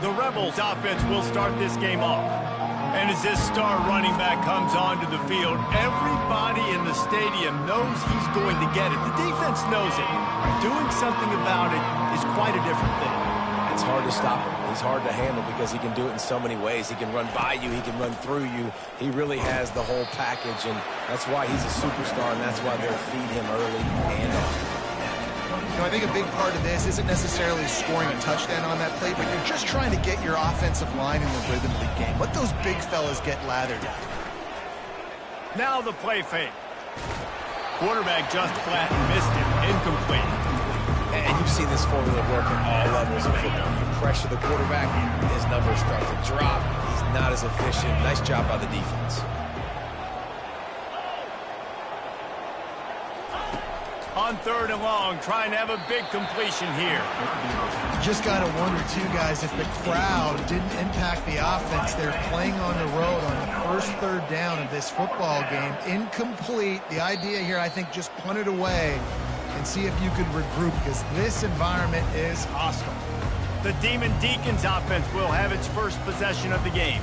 The Rebels offense will start this game off. And as this star running back comes onto the field, everybody in the stadium knows he's going to get it. The defense knows it. Doing something about it is quite a different thing. It's hard to stop him. He's hard to handle because he can do it in so many ways. He can run by you. He can run through you. He really has the whole package, and that's why he's a superstar, and that's why they'll feed him early and often. You know, I think a big part of this isn't necessarily scoring a touchdown on that play, but you're just trying to get your offensive line in the rhythm of the game. Let those big fellas get lathered. Now the play fake. Quarterback just flat and missed it. Incomplete. And you've seen this formula work at all levels of football. You pressure the quarterback, his numbers start to drop. He's not as efficient. Nice job by the defense. On 3rd and long, trying to have a big completion here. You just got to wonder, too, guys, if the crowd didn't impact the offense. They're playing on the road on the first 3rd down of this football game. Incomplete. The idea here, I think, just punt it away and see if you could regroup, because this environment is hostile. The Demon Deacons offense will have its first possession of the game.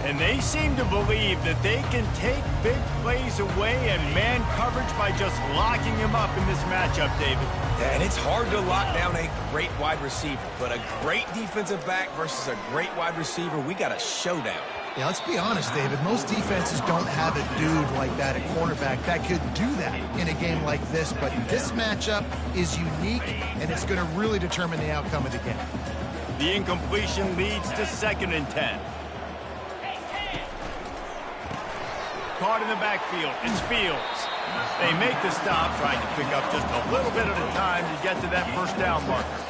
And they seem to believe that they can take big plays away and man coverage by just locking him up in this matchup, David. Yeah, and it's hard to lock down a great wide receiver, but a great defensive back versus a great wide receiver, we got a showdown. Yeah, let's be honest, David. Most defenses don't have a dude like that, a cornerback, that could do that in a game like this. But this matchup is unique, and it's going to really determine the outcome of the game. The incompletion leads to 2nd and 10. Caught in the backfield. It's Fields. They make the stop, trying to pick up just a little bit at a time to get to that first down marker.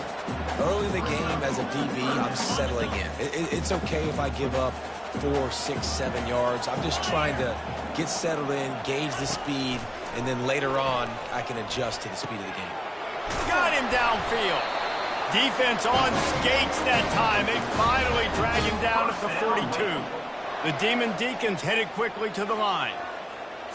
Early in the game, as a DB, I'm settling in. It's okay if I give up 4, 6, 7 yards. I'm just trying to get settled in, gauge the speed, and then later on, I can adjust to the speed of the game. Got him downfield. Defense on skates that time. They finally drag him down at the 42. The Demon Deacons headed quickly to the line.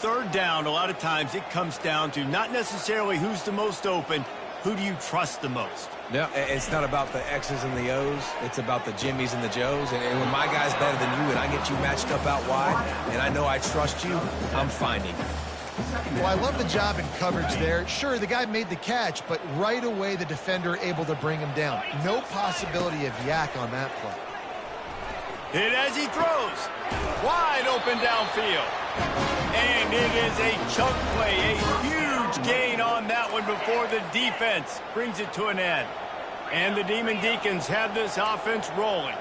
3rd down, a lot of times it comes down to not necessarily who's the most open, who do you trust the most? No, it's not about the X's and the O's. It's about the Jimmies and the Joes. And when my guy's better than you and I get you matched up out wide and I know I trust you, I'm finding you. Well, I love the job in coverage there. Sure, the guy made the catch, but right away the defender able to bring him down. No possibility of yak on that play. Hit as he throws. Wide open downfield. And it is a chunk play, a huge gain on that one before the defense brings it to an end. And the Demon Deacons have this offense rolling.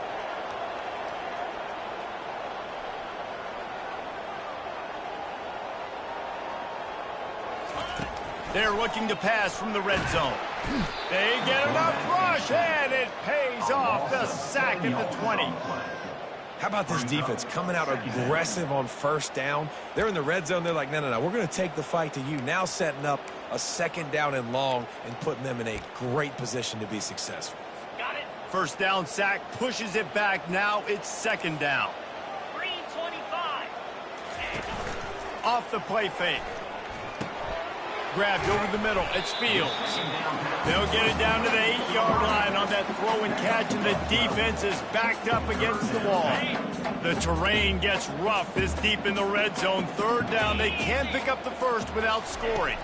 They're looking to pass from the red zone. They get enough rush, and it pays off. The sack at the 20. How about this defense coming out aggressive on 1st down? They're in the red zone. They're like, no, we're going to take the fight to you. Now setting up a 2nd down and long and putting them in a great position to be successful. Got it. 1st down sack pushes it back. Now it's 2nd down. 3:25. Off the play fake. Grabbed over the middle. It's Fields. They'll get it down to the 8-yard line on that throw and catch, and the defense is backed up against the wall. The terrain gets rough this deep in the red zone. 3rd down. They can't pick up the first without scoring.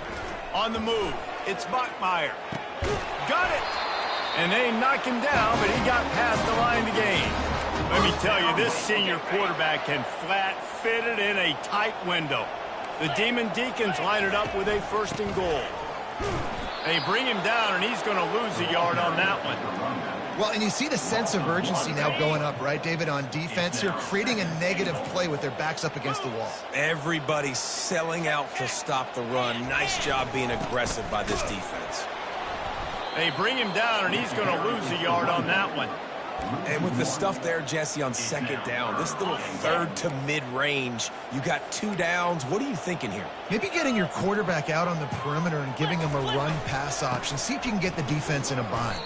On the move, it's Bachmeier. Got it! And they knock him down, but he got past the line to gain. Let me tell you, this senior quarterback can flat fit it in a tight window. The Demon Deacons line it up with a 1st and goal. They bring him down, and he's going to lose a yard on that one. Well, and you see the sense of urgency now going up, right, David, on defense. They're creating a negative play with their backs up against the wall. Everybody's selling out to stop the run. Nice job being aggressive by this defense. They bring him down, and he's going to lose a yard on that one. And with the stuff there, Jesse, on 2nd down, this little 3rd to mid-range, you got 2 downs. What are you thinking here? Maybe getting your quarterback out on the perimeter and giving him a run-pass option. See if you can get the defense in a bind.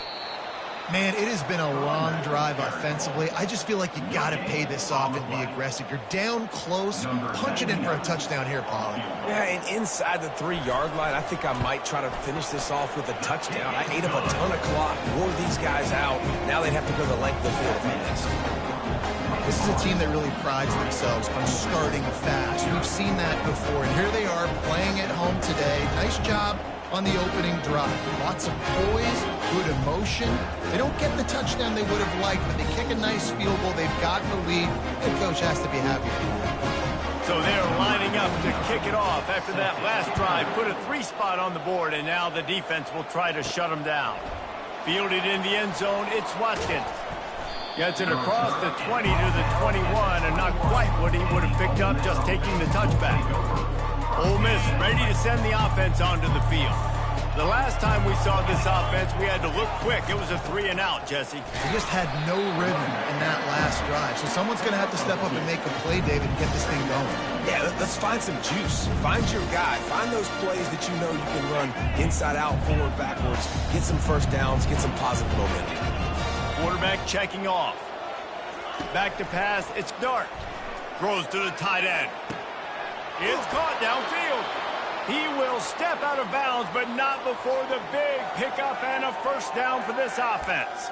Man, it has been a long drive offensively. I just feel like you got to pay this off and be aggressive. You're down close. Punch it in for a touchdown here, Paulie. Yeah, and inside the 3-yard line, I think I might try to finish this off with a touchdown. I ate up a ton of clock, wore these guys out. Now they'd have to go the length of the field if I missed. This is a team that really prides themselves on starting fast. We've seen that before, and here they are playing at home today. Nice job on the opening drive. Lots of poise, good emotion. They don't get the touchdown they would have liked, but they kick a nice field goal. They've gotten the lead. Head coach has to be happy. So they're lining up to kick it off after that last drive. Put a 3-spot on the board, and now the defense will try to shut them down. Fielded in the end zone, it's Watkins. Gets it across the 20 to the 21, and not quite what he would have picked up just taking the touchback. Ole Miss ready to send the offense onto the field. The last time we saw this offense, we had to look quick. It was a 3-and-out, Jesse. We just had no rhythm in that last drive. So someone's going to have to step up and make a play, David, and get this thing going. Yeah, let's find some juice. Find your guy. Find those plays that you know you can run inside out, forward, backwards. Get some first downs. Get some positive momentum. Quarterback checking off. Back to pass. It's Dart. Throws to the tight end. It's caught downfield. He will step out of bounds, but not before the big pickup and a first down for this offense.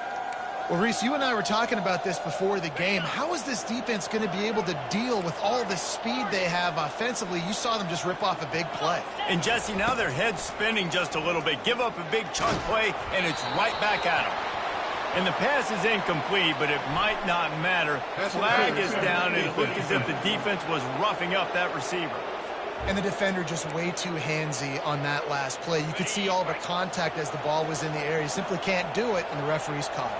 Well, Reese, you and I were talking about this before the game. How is this defense going to be able to deal with all the speed they have offensively? You saw them just rip off a big play. And, Jesse, now their head's spinning just a little bit. Give up a big chunk play, and it's right back at them. And the pass is incomplete, but it might not matter. Flag is down, and it looked as if the defense was roughing up that receiver. And the defender just way too handsy on that last play. You could see all the contact as the ball was in the air. You simply can't do it, and the referee's called.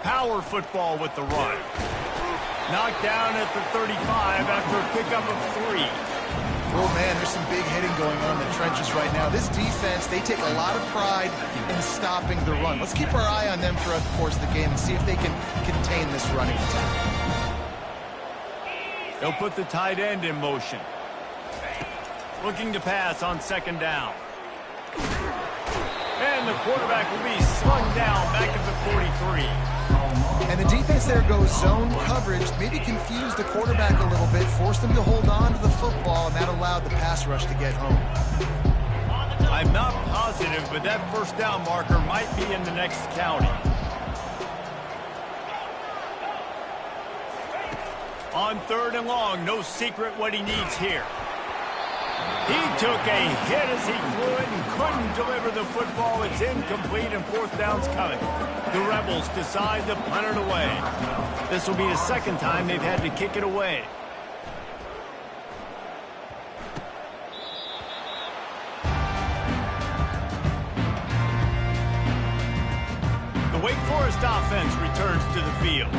Power football with the run. Knocked down at the 35 after a pickup of 3. Oh, man, there's some big hitting going on in the trenches right now. This defense, they take a lot of pride in stopping the run. Let's keep our eye on them throughout the course of the game and see if they can contain this running attack. They'll put the tight end in motion. Looking to pass on second down. And the quarterback will be slung down back at the 43. And the defense there goes zone coverage, maybe confused the quarterback a little bit, forced him to hold on to the football, and that allowed the pass rush to get home. I'm not positive, but that first down marker might be in the next county. On 3rd and long, no secret what he needs here. He took a hit as he threw it and couldn't deliver the football. It's incomplete and 4th down's coming. The Rebels decide to punt it away. This will be the second time they've had to kick it away. The Wake Forest offense returns to the field.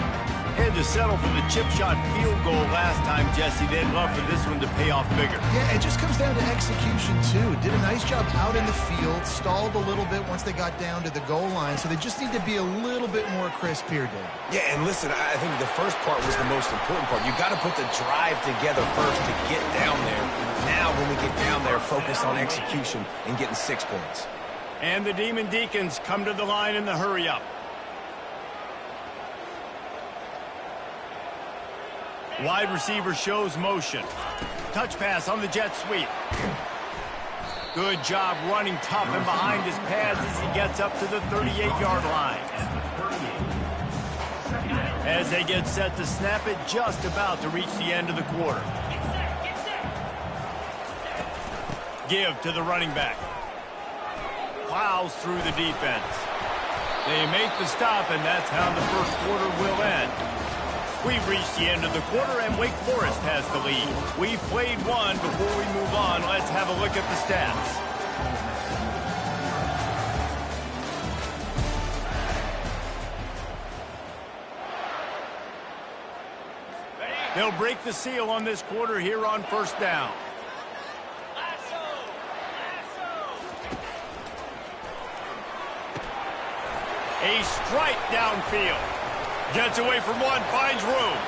Had to settle for the chip shot field goal last time, Jesse. They'd love for this one to pay off bigger. Yeah, it just comes down to execution, too. Did a nice job out in the field, stalled a little bit once they got down to the goal line, so they just need to be a little bit more crisp here, Dave. Yeah, and listen, I think the first part was the most important part. You got to put the drive together first to get down there. Now, when we get down there, focus on execution and getting 6 points. And the Demon Deacons come to the line in the hurry-up. Wide receiver shows motion. Touch pass on the jet sweep. Good job running tough and behind his pads as he gets up to the 38-yard line. As they get set to snap it, just about to reach the end of the quarter. Give to the running back. Plows through the defense. They make the stop, and that's how the first quarter will end. We've reached the end of the quarter, and Wake Forest has the lead. We've played one. Before we move on, let's have a look at the stats. They'll break the seal on this quarter here on first down. A strike downfield. Gets away from one, finds room.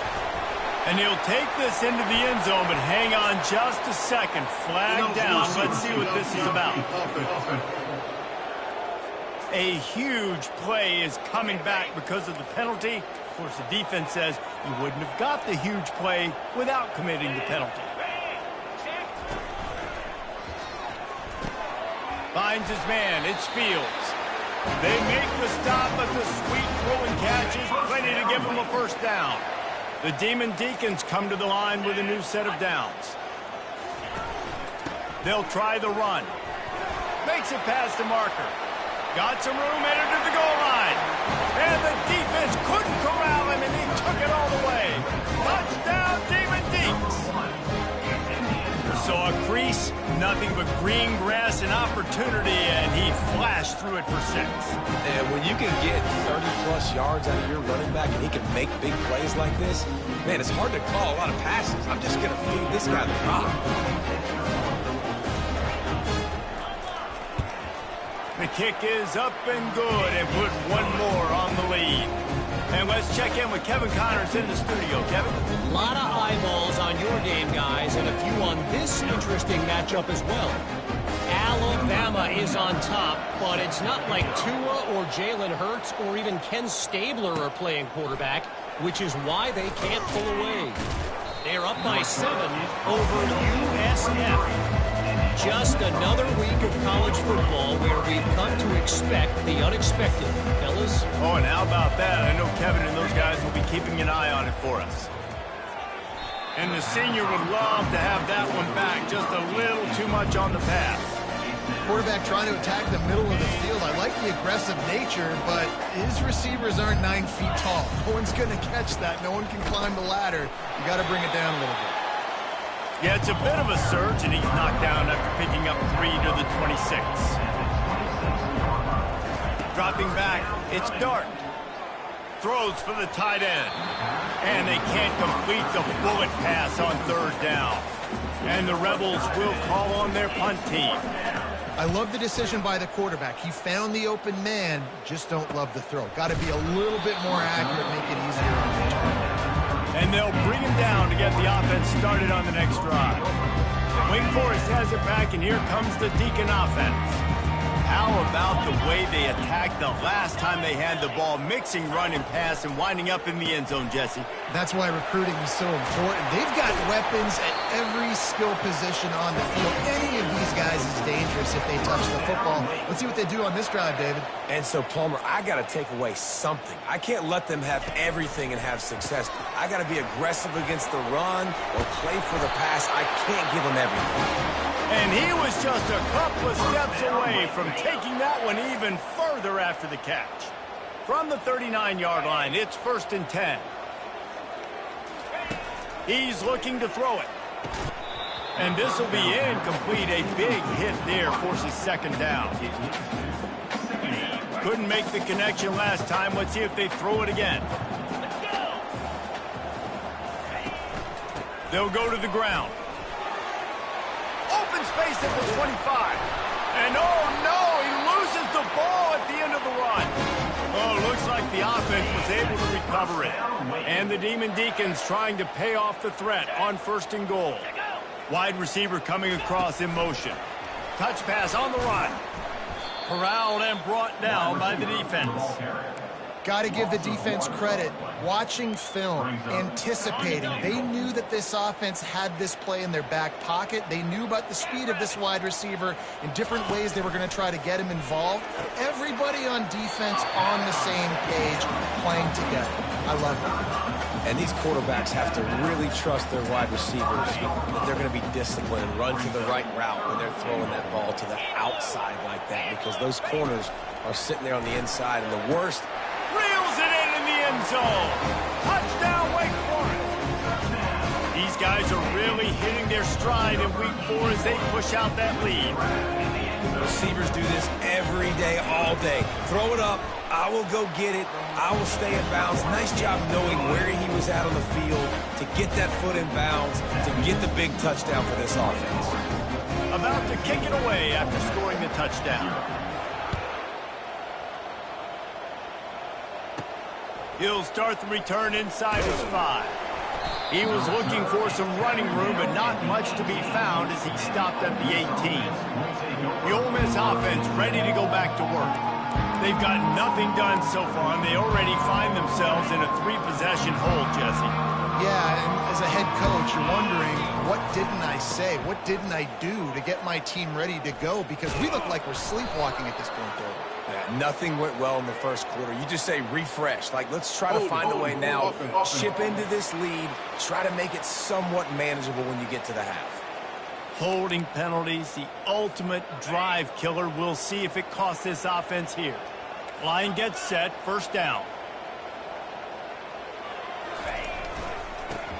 And he'll take this into the end zone, but hang on just a second. Flag down. Let's see what this is about. A huge play is coming back because of the penalty. Of course, the defense says you wouldn't have got the huge play without committing the penalty. Finds his man. It's Fields. They make the stop, but the sweet throw and catch is plenty to give them a first down. The Demon Deacons come to the line with a new set of downs. They'll try the run. Makes it past the marker. Got some room, headed to the goal line. And the defense couldn't corral him, and he took it all the way. Touchdown, Demon Deacons. Saw a crease, nothing but green grass and opportunity, and he flashed through it for 6. And when you can get 30-plus yards out of your running back and he can make big plays like this, man, it's hard to call a lot of passes. I'm just going to feed this guy the rock. The kick is up and good, and put one more on the lead. And let's check in with Kevin Connors in the studio. Kevin? A lot of eyeballs on your game, guys, and a few on this interesting matchup as well. Alabama is on top, but it's not like Tua or Jalen Hurts or even Ken Stabler are playing quarterback, which is why they can't pull away. They're up by 7 over USF. Just another week of college football where we've come to expect the unexpected, fellas. Oh, and how about that? I know Kevin and those guys will be keeping an eye on it for us. And the senior would love to have that one back. Just a little too much on the pass. Quarterback trying to attack the middle of the field. I like the aggressive nature, but his receivers aren't 9 feet tall. No one's going to catch that. No one can climb the ladder. You got to bring it down a little bit. Yeah, it's a bit of a surge, and he's knocked down after picking up 3 to the 26. Dropping back, it's Dart. Throws for the tight end. And they can't complete the bullet pass on 3rd down. And the Rebels will call on their punt team. I love the decision by the quarterback. He found the open man, just don't love the throw. Got to be a little bit more accurate, make it easier on the return. And they'll bring him down to get the offense started on the next drive. Wake Forest has it back, and here comes the Deacon offense. How about the way they attacked the last time they had the ball, mixing run and pass and winding up in the end zone, Jesse? That's why recruiting is so important. They've got weapons at every skill position on the field. Any of these guys is dangerous if they touch the football. Let's see what they do on this drive, David. And so, Palmer, I got to take away something. I can't let them have everything and have success. I got to be aggressive against the run or play for the pass. I can't give them everything. And he was just a couple of steps away from taking that one even further after the catch. From the 39-yard line, it's 1st and 10. He's looking to throw it. And this will be incomplete. A big hit there forces 2nd down. Couldn't make the connection last time. Let's see if they throw it again. They'll go to the ground. Open space at the 25. And oh no, he loses the ball at the end of the run. Oh, looks like the offense was able to recover it. And the Demon Deacons trying to pay off the threat on 1st and goal. Wide receiver coming across in motion. Touch pass on the run. Corralled and brought down by the defense. Got to give the defense credit. Watching film, anticipating. They knew that this offense had this play in their back pocket. They knew about the speed of this wide receiver in different ways they were going to try to get him involved. Everybody on defense on the same page, playing together. I love it. And these quarterbacks have to really trust their wide receivers that they're going to be disciplined and run to the right route when they're throwing that ball to the outside like that, because those corners are sitting there on the inside, and the worst. Reels it in the end zone. Touchdown, Wake Forest. These guys are really hitting their stride in week 4 as they push out that lead. Receivers do this every day, all day. Throw it up. I will go get it. I will stay in bounds. Nice job knowing where he was at on the field to get that foot in bounds, to get the big touchdown for this offense. About to kick it away after scoring the touchdown. He'll start the return inside his 5. He was looking for some running room, but not much to be found as he stopped at the 18. The Ole Miss offense ready to go back to work. They've got nothing done so far, and they already find themselves in a 3-possession hole, Jesse. Yeah, and as a head coach, you're wondering, what didn't I say? What didn't I do to get my team ready to go? Because we look like we're sleepwalking at this point, though. Yeah, nothing went well in the first quarter. You just say refresh. Like, let's try to find a way now. Chip into this lead. Try to make it somewhat manageable when you get to the half. Holding penalties, the ultimate drive killer. We'll see if it costs this offense here. Line gets set, first down.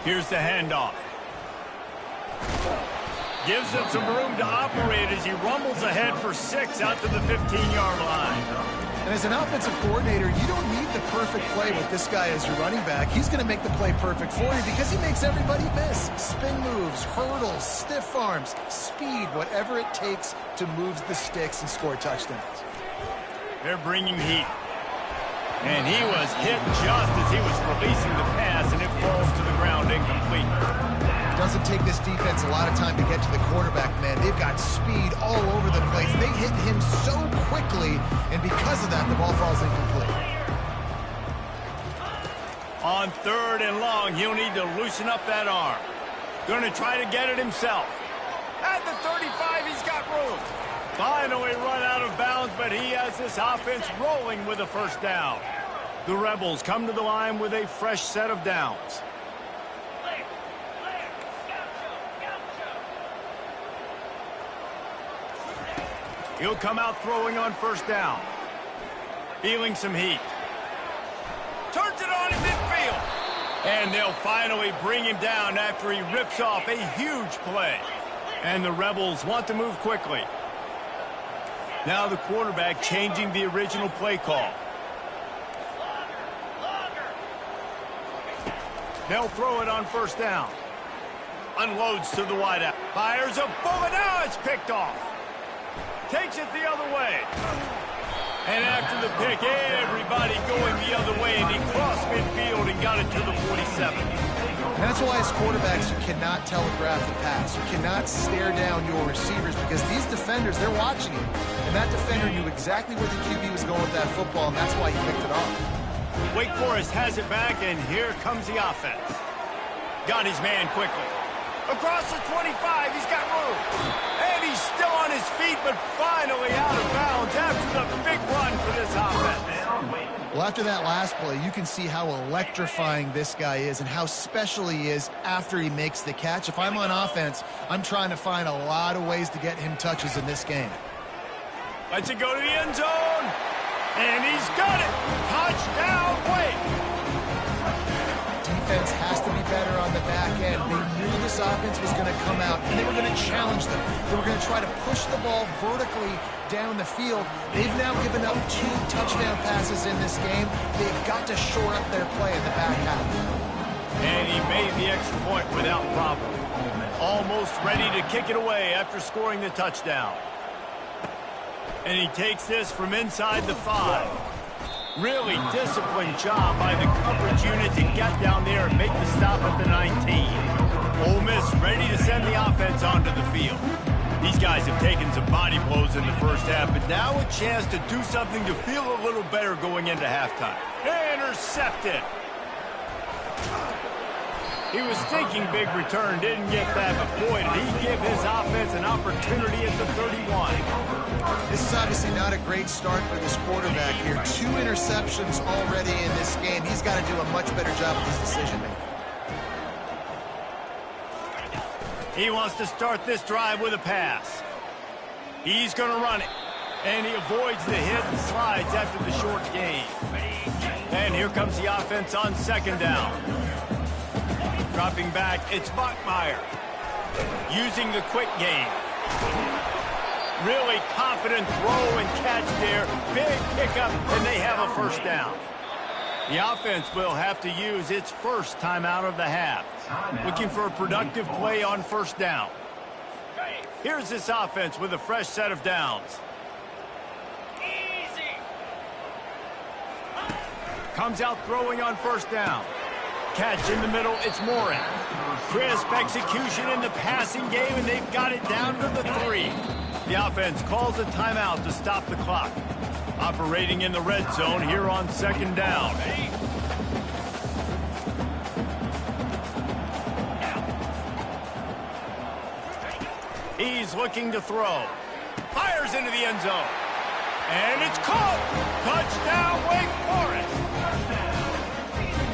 Here's the handoff. Gives him some room to operate as he rumbles ahead for 6 out to the 15-yard line. And as an offensive coordinator, you don't need the perfect play with this guy as your running back. He's going to make the play perfect for you because he makes everybody miss. Spin moves, hurdles, stiff arms, speed, whatever it takes to move the sticks and score touchdowns. They're bringing heat. And he was hit just as he was releasing the pass, and it falls to the ground incomplete. It doesn't take this defense a lot of time to get to the quarterback, man. They've got speed all over the place. They hit him so quickly, and because of that, the ball falls incomplete. On 3rd and long, he'll need to loosen up that arm. Going to try to get it himself. At the 35, he's got room. Finally run out of bounds, but he has this offense rolling with a first down. The Rebels come to the line with a fresh set of downs. He'll come out throwing on first down. Feeling some heat. Turns it on in midfield. And they'll finally bring him down after he rips off a huge play. And the Rebels want to move quickly. Now the quarterback changing the original play call. They'll throw it on first down. Unloads to the wideout. Fires a bullet. Now it's picked off. Takes it the other way. And after the pick, everybody going the other way, and he crossed midfield and got it to the 47. And that's why as quarterbacks, you cannot telegraph the pass. You cannot stare down your receivers because these defenders, they're watching you. And that defender knew exactly where the QB was going with that football, and that's why he picked it off. Wake Forest has it back, and here comes the offense. Got his man quickly. Across the 25, he's got room. And he's still on his feet, but finally out of bounds after the big run for this offense. Well, after that last play, you can see how electrifying this guy is and how special he is after he makes the catch. If I'm on offense, I'm trying to find a lot of ways to get him touches in this game. Lets it go to the end zone. And he's got it. Touchdown, Wake. Defense has to be better on the back end. They knew this offense was going to come out, and they were going to challenge them. They were going to try to push the ball vertically down the field. They've now given up 2 touchdown passes in this game. They've got to shore up their play in the back half. And he made the extra point without problem. Almost ready to kick it away after scoring the touchdown. And he takes this from inside the 5. Really disciplined job by the coverage unit to get down there and make the stop at the 19. Ole Miss ready to send the offense onto the field. These guys have taken some body blows in the first half, but now a chance to do something to feel a little better going into halftime. Intercepted. He was thinking big return, didn't get that, but boy, did he give his offense an opportunity at the 31. This is obviously not a great start for this quarterback here. 2 interceptions already in this game. He's got to do a much better job with his decision-making. He wants to start this drive with a pass. He's going to run it. And he avoids the hit and slides after the short gain. And here comes the offense on second down. Dropping back, it's Bachmeier. Using the quick game. Really confident throw and catch there. Big pickup, and they have a first down. The offense will have to use its first timeout of the half. Looking for a productive play on first down. Here's this offense with a fresh set of downs. Comes out throwing on first down. catch in the middle. It's Morin. Crisp execution in the passing game, and they've got it down to the 3. The offense calls a timeout to stop the clock. Operating in the red zone here on 2nd down. He's looking to throw. Fires into the end zone. And it's caught. Touchdown, Wake Forest.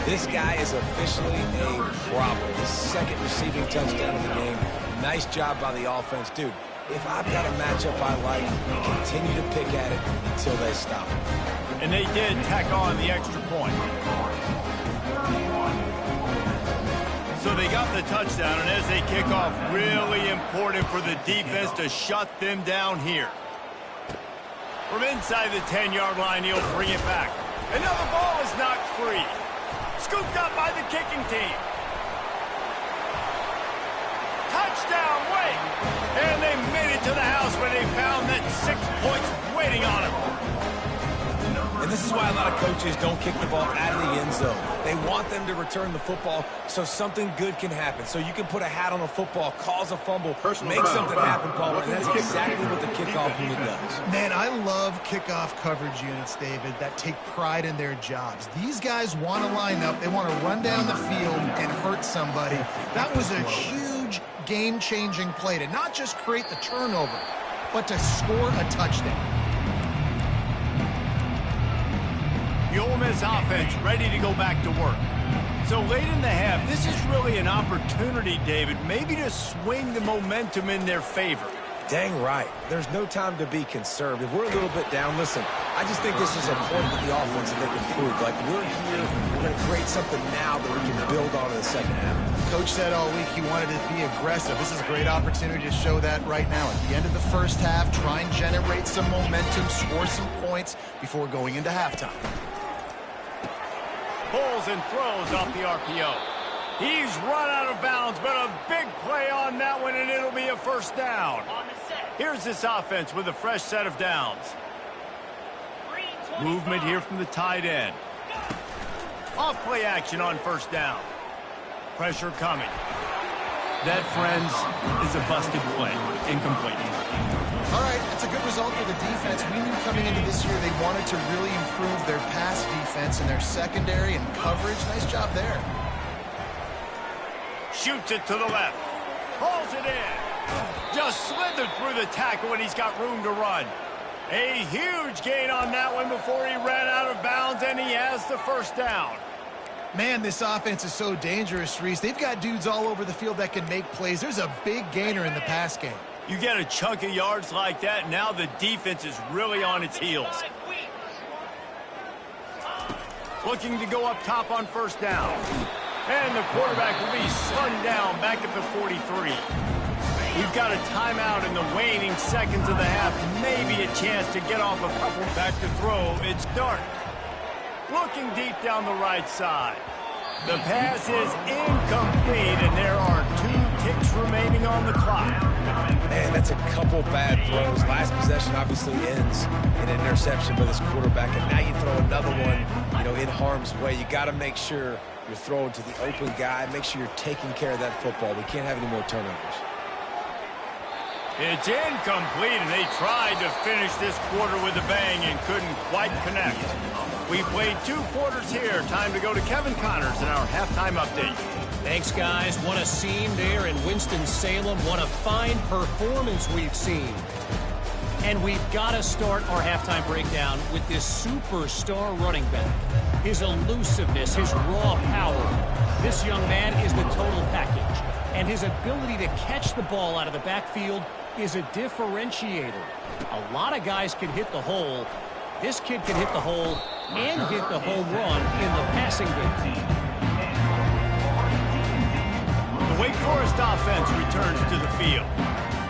This guy is officially a problem. His 2nd receiving touchdown of the game. Nice job by the offense. Dude, if I've got a matchup I like, continue to pick at it until they stop. And they did tack on the extra point. So they got the touchdown, and as they kick off, really important for the defense to shut them down here. From inside the 10-yard line, he'll bring it back. Another ball is knocked free. Scooped up by the kicking team. Touchdown, Wake! And they made it to the house where they found that 6 points waiting on them. And this is why a lot of coaches don't kick the ball out of the end zone. They want them to return the football so something good can happen. So you can put a hat on a football, cause a fumble, make something happen, Palmer, and that's exactly what the kickoff unit does. Man, I love kickoff coverage units, David, that take pride in their jobs. These guys want to line up. They want to run down the field and hurt somebody. That was a huge game-changing play to not just create the turnover, but to score a touchdown. The Ole Miss offense ready to go back to work. So late in the half, this is really an opportunity, David, maybe to swing the momentum in their favor. Dang right. There's no time to be conservative. We're a little bit down. Listen, I just think this is a point with the offense that they can prove. Like, we're here, we're going to create something now that we can build on in the 2nd half. Coach said all week he wanted to be aggressive. This is a great opportunity to show that right now. At the end of the 1st half, try and generate some momentum, score some points before going into halftime. Pulls and throws off the RPO. He's run out of bounds, but a big play on that one, and it'll be a 1st down. Here's this offense with a fresh set of downs. Movement here from the tight end. Off play action on 1st down. Pressure coming. That, friends, is a busted play. Incomplete. All right, it's a good result for the defense. We knew coming into this year they wanted to really improve their pass defense and their secondary and coverage. Nice job there. Shoots it to the left. Pulls it in. Just slithered through the tackle, and he's got room to run. A huge gain on that one before he ran out of bounds, and he has the 1st down. Man, this offense is so dangerous, Reese. They've got dudes all over the field that can make plays. There's a big gainer in the pass game. You get a chunk of yards like that, now the defense is really on its heels. Looking to go up top on 1st down. And the quarterback will be slung down back at the 43. We've got a timeout in the waning seconds of the half. Maybe a chance to get off a couple. Back to throw. It's Dart. Looking deep down the right side. The pass is incomplete, and there are 2 ticks remaining on the clock. Man, that's a couple bad throws. Last possession obviously ends in an interception by this quarterback, and now you throw another one, in harm's way. You got to make sure you're throwing to the open guy. Make sure you're taking care of that football. We can't have any more turnovers. It's incomplete, and they tried to finish this quarter with a bang and couldn't quite connect. We played 2 quarters here. Time to go to Kevin Connors in our halftime update. Thanks, guys. What a scene there in Winston-Salem. What a fine performance we've seen. And we've got to start our halftime breakdown with this superstar running back. His elusiveness, his raw power. This young man is the total package. And his ability to catch the ball out of the backfield is a differentiator. A lot of guys can hit the hole. This kid can hit the hole and hit the home run in the passing game. The Wake Forest offense returns to the field.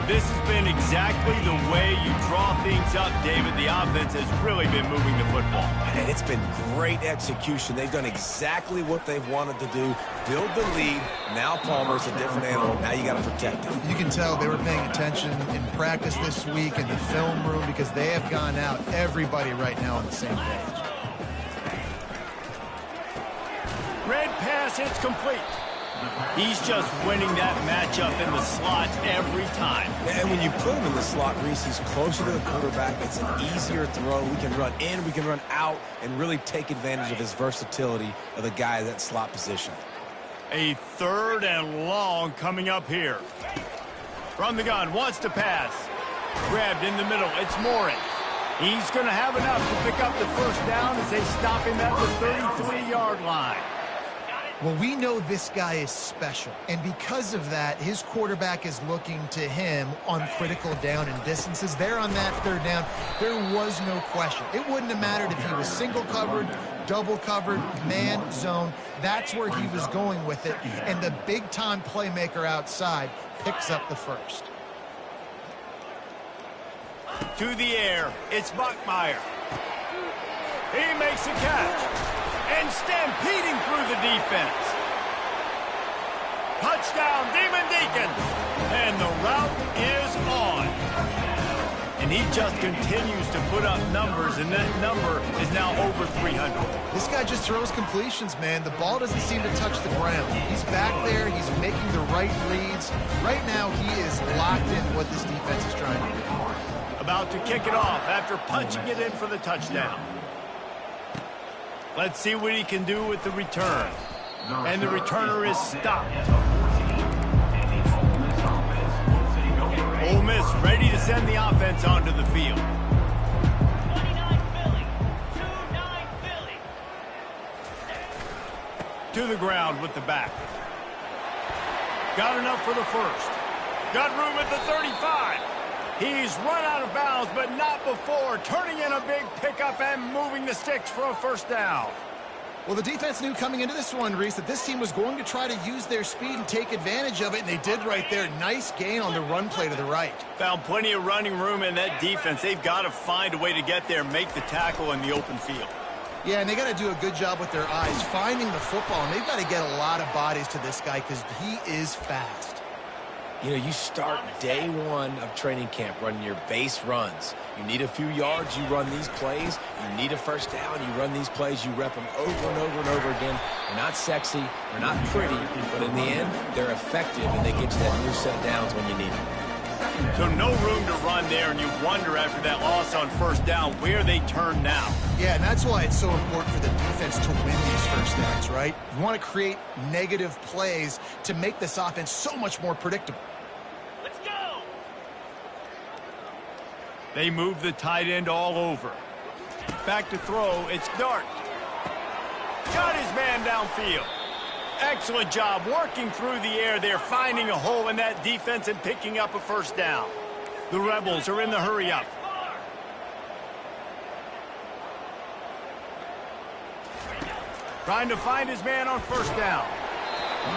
This has been exactly the way you draw things up, David. The offense has really been moving the football. And it's been great execution. They've done exactly what they've wanted to do. Build the lead. Now Palmer's a different animal. Now you got to protect him. You can tell they were paying attention in practice this week in the film room because they have gone out, everybody right now on the same page. Red pass, it's complete. He's just winning that matchup in the slot every time. And when you put him in the slot, Reese, he's closer to the quarterback. It's an easier throw. We can run in, we can run out, and really take advantage of his versatility of the guy at that slot position. A 3rd and long coming up here. From the gun, wants to pass. Grabbed in the middle, it's Morin. He's going to have enough to pick up the first down as they stop him at the 33-yard line. Well, we know this guy is special, and because of that, his quarterback is looking to him on critical down and distances. There on that 3rd down, there was no question. It wouldn't have mattered if he was single covered, double covered, man, zone. That's where he was going with it, and the big-time playmaker outside picks up the first. To the air, it's Buckmeyer. He makes a catch. And stampeding through the defense. Touchdown, Demon Deacon. And the route is on. And he just continues to put up numbers, and that number is now over 300. This guy just throws completions, man. The ball doesn't seem to touch the ground. He's back there. He's making the right reads. Right now, he is locked in what this defense is trying to do. About to kick it off after punching it in for the touchdown. Let's see what he can do with the return. And the returner is stopped. Ole Miss ready to send the offense onto the field. 29 Philly. 2-9 Philly. To the ground with the back. Got enough for the first. Got room at the 35. He's run out of bounds, but not before. Turning in a big pickup and moving the sticks for a first down. Well, the defense knew coming into this one, Reese, that this team was going to try to use their speed and take advantage of it, and they did right there. Nice gain on the run play to the right. Found plenty of running room in that defense. They've got to find a way to get there, make the tackle in the open field. Yeah, and they got to do a good job with their eyes, finding the football, and they've got to get a lot of bodies to this guy because he is fast. You know, you start day one of training camp running your base runs. You need a few yards, you run these plays. You need a first down, you run these plays. You rep them over and over and over again. They're not sexy, they're not pretty, but in the end, they're effective, and they get you that new set of downs when you need them. So no room to run there, and you wonder after that loss on first down where they turn now. Yeah, and that's why it's so important for the defense to win these first downs, right? You want to create negative plays to make this offense so much more predictable. Let's go. They move the tight end all over. Back to throw, it's Dart. Got his man downfield. Excellent job working through the air there, finding a hole in that defense and picking up a first down. The Rebels are in the hurry-up. Trying to find his man on first down.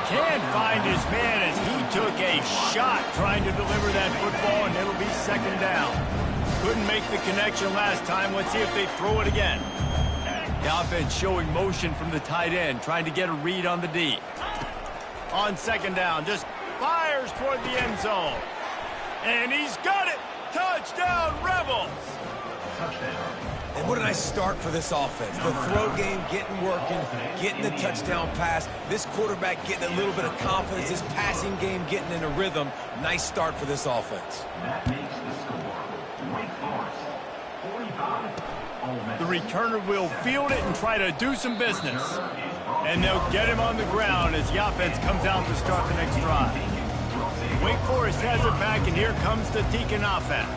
Can find his man as he took a shot trying to deliver that football, and it'll be second down. Couldn't make the connection last time. Let's see if they throw it again. The offense showing motion from the tight end, trying to get a read on the D. On second down, just fires toward the end zone. And he's got it! Touchdown, Rebels! And what a nice start for this offense. The throw game getting working, getting the touchdown pass. This quarterback getting a little bit of confidence. This passing game getting in a rhythm. Nice start for this offense. The returner will field it and try to do some business. And they'll get him on the ground as the offense comes out to start the next drive. Wake Forest has it back, and here comes the Deacon offense.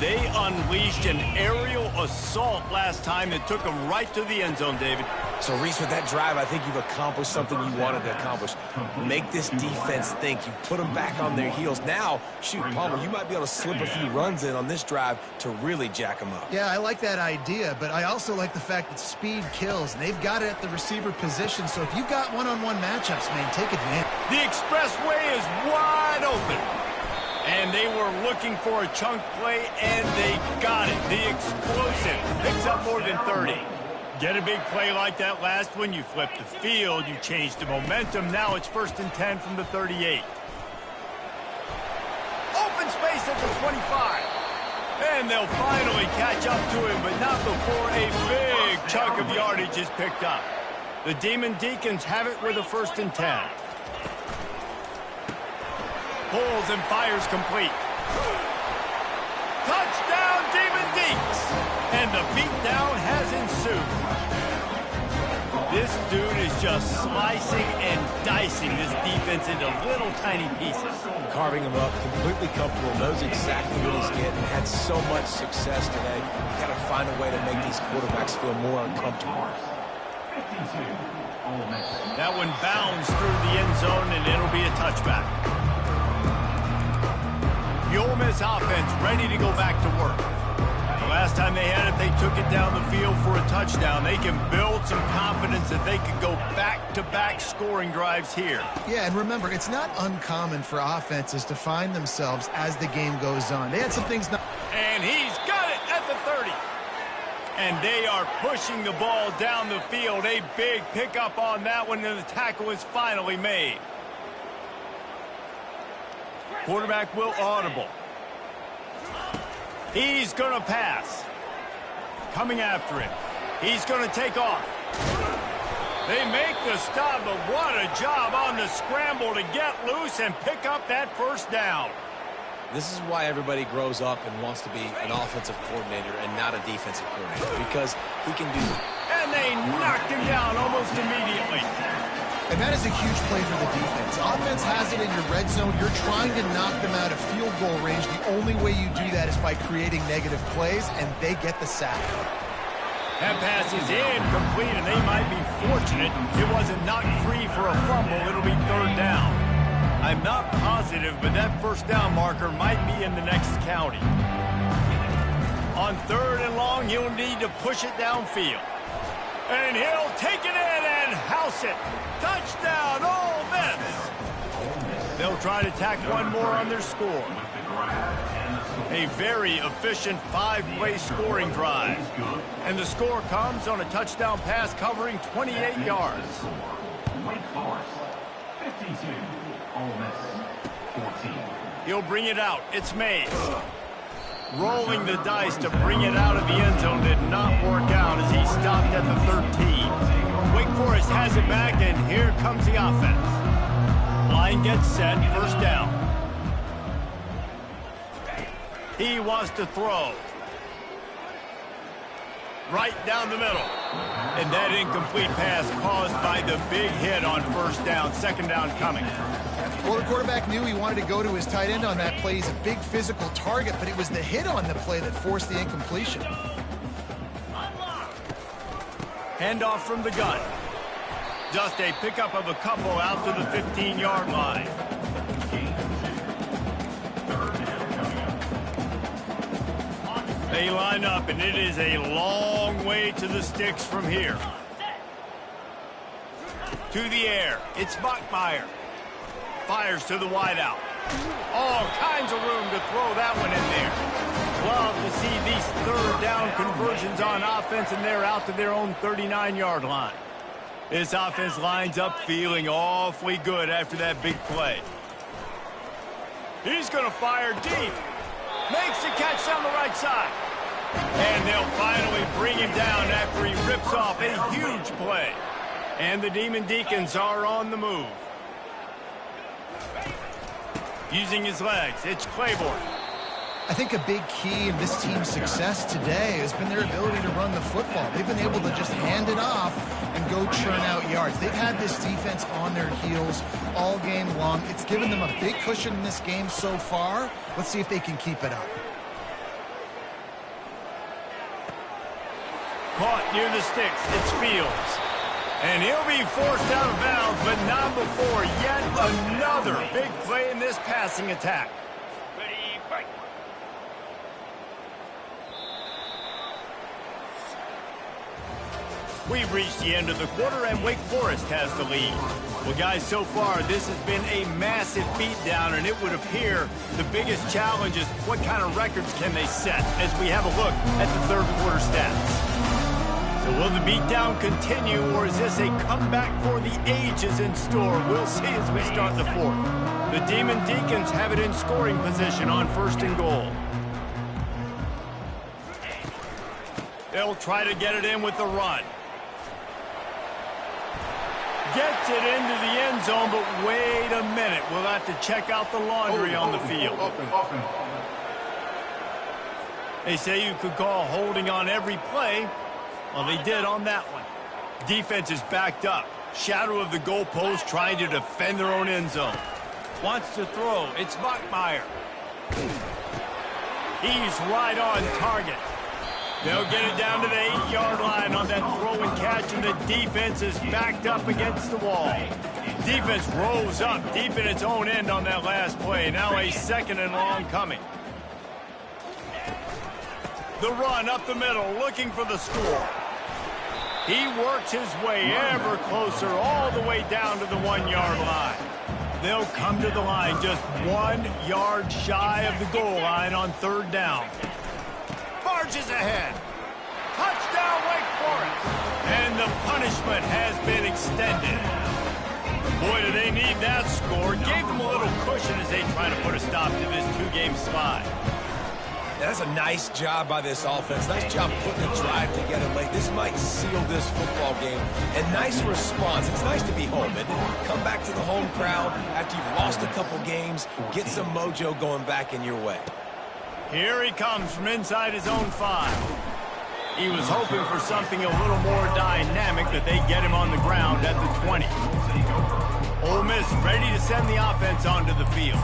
They unleashed an aerial assault last time that took them right to the end zone, David. So, Reese, with that drive, I think you've accomplished something you wanted to accomplish. Make this defense think. You put them back on their heels. Now, shoot, Palmer, you might be able to slip a few runs in on this drive to really jack them up. Yeah, I like that idea, but I also like the fact that speed kills. And they've got it at the receiver position, so if you've got one-on-one matchups, man, take advantage. The expressway is wide open. And they were looking for a chunk play, and they got it. The explosive picks up more than 30. Get a big play like that last one, you flip the field, you change the momentum. Now it's 1st and 10 from the 38. Open space at the 25. And they'll finally catch up to him, but not before a big chunk of yardage is picked up. The Demon Deacons have it with a 1st and 10. Pulls and fires complete. Touchdown, Demon Deacs! And the beatdown has ensued. This dude is just slicing and dicing this defense into little tiny pieces. Carving him up, completely comfortable, knows exactly what he's getting, had so much success today. You got to find a way to make these quarterbacks feel more uncomfortable. That one bounds through the end zone, and it'll be a touchback. The Ole Miss offense ready to go back to work. The last time they had it, they took it down the field for a touchdown. They can build some confidence that they can go back-to-back scoring drives here. Yeah, and remember, it's not uncommon for offenses to find themselves as the game goes on. They had some things... And he's got it at the 30. And they are pushing the ball down the field. A big pickup on that one, and the tackle is finally made. Quarterback will audible. He's going to pass. Coming after him. He's going to take off. They make the stop, but what a job on the scramble to get loose and pick up that 1st down. This is why everybody grows up and wants to be an offensive coordinator and not a defensive coordinator, because he can do it. And they knocked him down almost immediately. And that is a huge play for the defense. Offense has it in your red zone. You're trying to knock them out of field goal range. The only way you do that is by creating negative plays, and they get the sack. That pass is incomplete, and they might be fortunate it wasn't knocked free for a fumble. It'll be 3rd down. I'm not positive, but that 1st down marker might be in the next county. On 3rd and long, he'll need to push it downfield. And he'll take it in and house it. Touchdown, Ole Miss. They'll try to tack one more on their score. A very efficient 5-play scoring drive. And the score comes on a touchdown pass covering 28 yards. He'll bring it out. It's Mays. Rolling the dice to bring it out of the end zone did not work out as he stopped at the 13. Wake Forest has it back, and here comes the offense. Line gets set, 1st down. He wants to throw. Right down the middle. And that incomplete pass caused by the big hit on 1st down, 2nd down coming. Well, the quarterback knew he wanted to go to his tight end on that play. He's a big physical target, but it was the hit on the play that forced the incompletion. Handoff from the gun. Just a pickup of a couple out to the 15-yard line. They line up, and it is a long way to the sticks from here. To the air. It's Bachmeier. Fires to the wideout. All kinds of room to throw that one in there. Love to see these 3rd down conversions on offense, and they're out to their own 39-yard line. This offense lines up feeling awfully good after that big play. He's going to fire deep. Makes the catch down the right side. And they'll finally bring him down after he rips off a huge play. And the Demon Deacons are on the move. Using his legs, it's Claiborne. I think a big key in this team's success today has been their ability to run the football. They've been able to just hand it off and go churn out yards. They've had this defense on their heels all game long. It's given them a big cushion in this game so far. Let's see if they can keep it up. Caught near the sticks, it's Fields. And he'll be forced out of bounds, but not before yet another big play in this passing attack. Ready, fight. We've reached the end of the quarter, and Wake Forest has the lead. Well, guys, so far, this has been a massive beatdown, and it would appear the biggest challenge is what kind of records can they set as we have a look at the 3rd quarter stats. So will the beatdown continue, or is this a comeback for the ages in store? We'll see as we start the 4th. The Demon Deacons have it in scoring position on 1st and goal. They'll try to get it in with the run. Gets it into the end zone, but wait a minute. We'll have to check out the laundry on the field. They say you could call holding on every play. Well, they did on that one. Defense is backed up. Shadow of the goalpost trying to defend their own end zone. Wants to throw. It's Bachmeier. He's right on target. They'll get it down to the 8-yard line on that throw and catch, and the defense is backed up against the wall. Defense rolls up deep in its own end on that last play. Now a 2nd and long coming. The run up the middle, looking for the score. He works his way ever closer all the way down to the 1-yard line. They'll come to the line just 1 yard shy of the goal line on 3rd down. Marches ahead. Touchdown, Wake Forest. And the punishment has been extended. Boy, do they need that score. Gave them a little cushion as they try to put a stop to this 2-game slide. That's a nice job by this offense. Nice job putting the drive together late. This might seal this football game. And nice response. It's nice to be home, isn't it? Come back to the home crowd after you've lost a couple games. Get some mojo going back in your way. Here he comes from inside his own 5. He was hoping for something a little more dynamic, that they get him on the ground at the 20. Ole Miss ready to send the offense onto the field.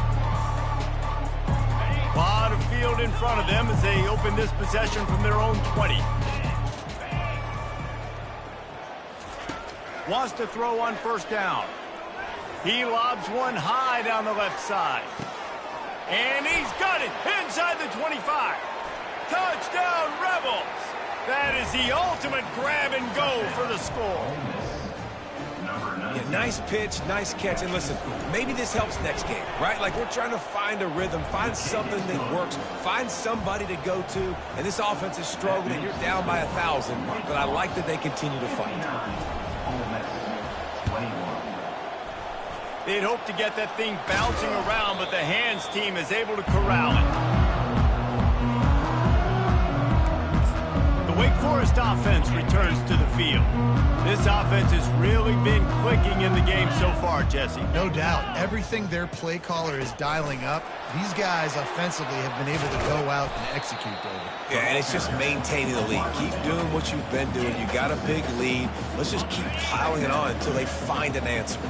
A lot of field in front of them as they open this possession from their own 20. Wants to throw on 1st down. He lobs one high down the left side. And he's got it inside the 25. Touchdown, Rebels! That is the ultimate grab and go for the score. Yeah, nice pitch, nice catch. And listen, maybe this helps next game, right? Like, we're trying to find a rhythm, find something that works, find somebody to go to. And this offense is struggling. You're down by 1,000, but I like that they continue to fight. They'd hope to get that thing bouncing around, but the hands team is able to corral it. The Wake Forest offense returns to the field. This offense has really been clicking in the game so far, Jesse. No doubt. Everything their play caller is dialing up, these guys offensively have been able to go out and execute, David. Yeah, and it's just maintaining the lead. Keep doing what you've been doing. You got a big lead. Let's just keep piling it on until they find an answer.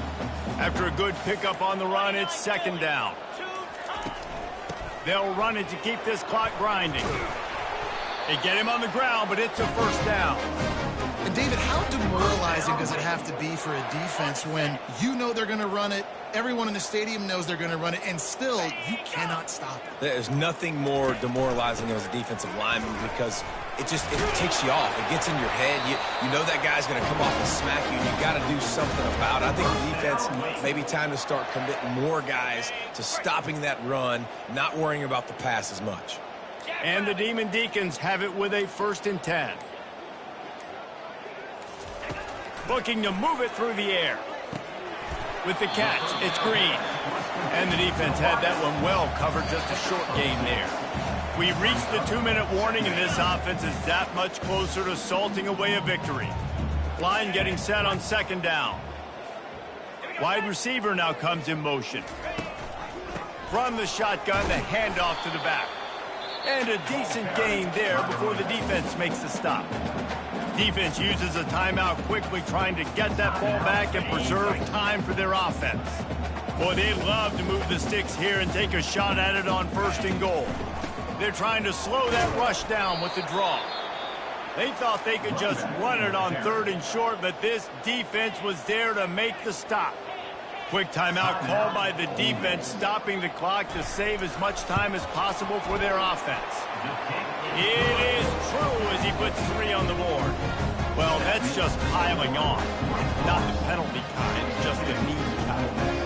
After a good pickup on the run, it's 2nd down. They'll run it to keep this clock grinding. They get him on the ground, but it's a 1st down. And David, how demoralizing does it have to be for a defense when you know they're going to run it, everyone in the stadium knows they're going to run it, and still you cannot stop it? There's nothing more demoralizing as a defensive lineman because it takes you off. It gets in your head. You know that guy's going to come off and smack you, and you got to do something about it. I think the defense, maybe time to start committing more guys to stopping that run, not worrying about the pass as much. And the Demon Deacons have it with a 1st and 10. Looking to move it through the air. With the catch, it's Green. And the defense had that one well covered, just a short gain there. We reached the 2-minute warning, and this offense is that much closer to salting away a victory. Line getting set on 2nd down. Wide receiver now comes in motion. From the shotgun, the handoff to the back. And a decent gain there before the defense makes the stop. Defense uses a timeout quickly, trying to get that ball back and preserve time for their offense. Boy, they'd love to move the sticks here and take a shot at it on 1st and goal. They're trying to slow that rush down with the draw. They thought they could just run it on 3rd and short, but this defense was there to make the stop. Quick timeout called by the defense, stopping the clock to save as much time as possible for their offense. It is true as he puts 3 on the board. Well, that's just piling on. Not the penalty kind, just the mean kind.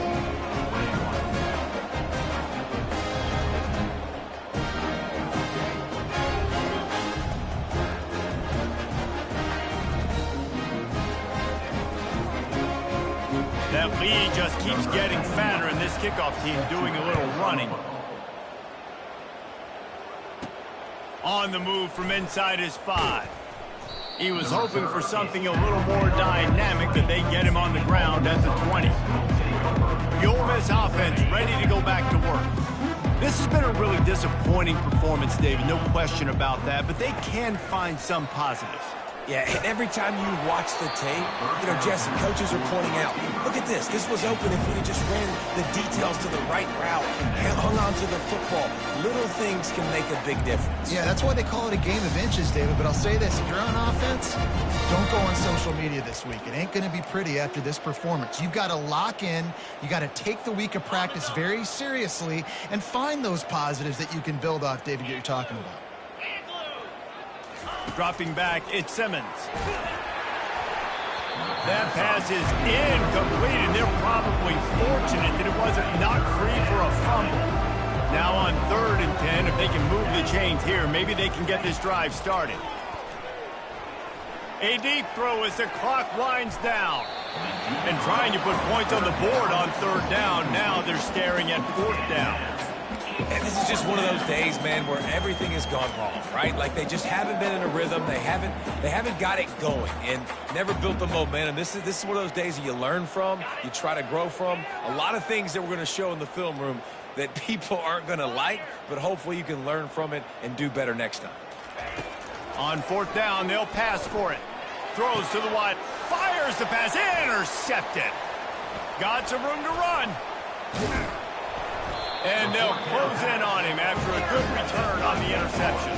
That lead just keeps getting fatter, and this kickoff team doing a little running. On the move from inside his 5. He was hoping for something a little more dynamic, that they get him on the ground at the 20. The Ole Miss offense ready to go back to work. This has been a really disappointing performance, David, no question about that, but they can find some positives. Yeah, and every time you watch the tape, Jesse, coaches are pointing out, look at this. This was open if we just ran the details to the right route, hung on to the football. Little things can make a big difference. Yeah, that's why they call it a game of inches, David. But I'll say this, if you're on offense, don't go on social media this week. It ain't going to be pretty after this performance. You've got to lock in. You got to take the week of practice very seriously and find those positives that you can build off, David, that you're talking about. Dropping back, it's Simmons. That pass is incomplete, and they're probably fortunate that it wasn't knocked free for a fumble. Now on 3rd and 10, if they can move the chains here, maybe they can get this drive started. A deep throw as the clock winds down. And trying to put points on the board on 3rd down. Now they're staring at 4th down. And this is just one of those days, man, where everything has gone wrong, right? Like they just haven't been in a rhythm. They haven't got it going and never built the momentum. This is one of those days that you learn from, you try to grow from. A lot of things that we're going to show in the film room that people aren't going to like, but hopefully you can learn from it and do better next time. On 4th down, they'll pass for it. Throws to the wide, fires the pass, intercepted. Got some room to run. And they'll close in on him after a good return on the interception.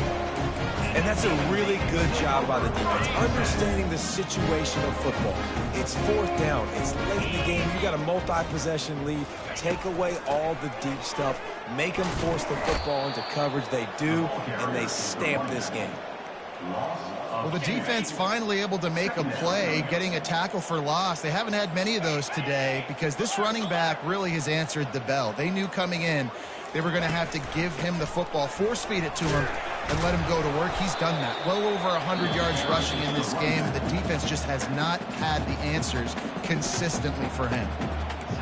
And that's a really good job by the defense, understanding the situation of football. It's 4th down. It's late in the game. You got a multi-possession lead. Take away all the deep stuff. Make them force the football into coverage. They do, and they stamp this game. Well, the defense finally able to make a play, getting a tackle for loss. They haven't had many of those today because this running back really has answered the bell. They knew coming in they were going to have to give him the football, force-feed it to him, and let him go to work. He's done that. Well over 100 yards rushing in this game. The defense just has not had the answers consistently for him.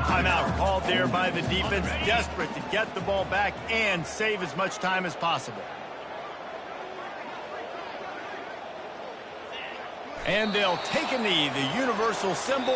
Timeout called there by the defense, desperate to get the ball back and save as much time as possible. And they'll take a knee, the universal symbol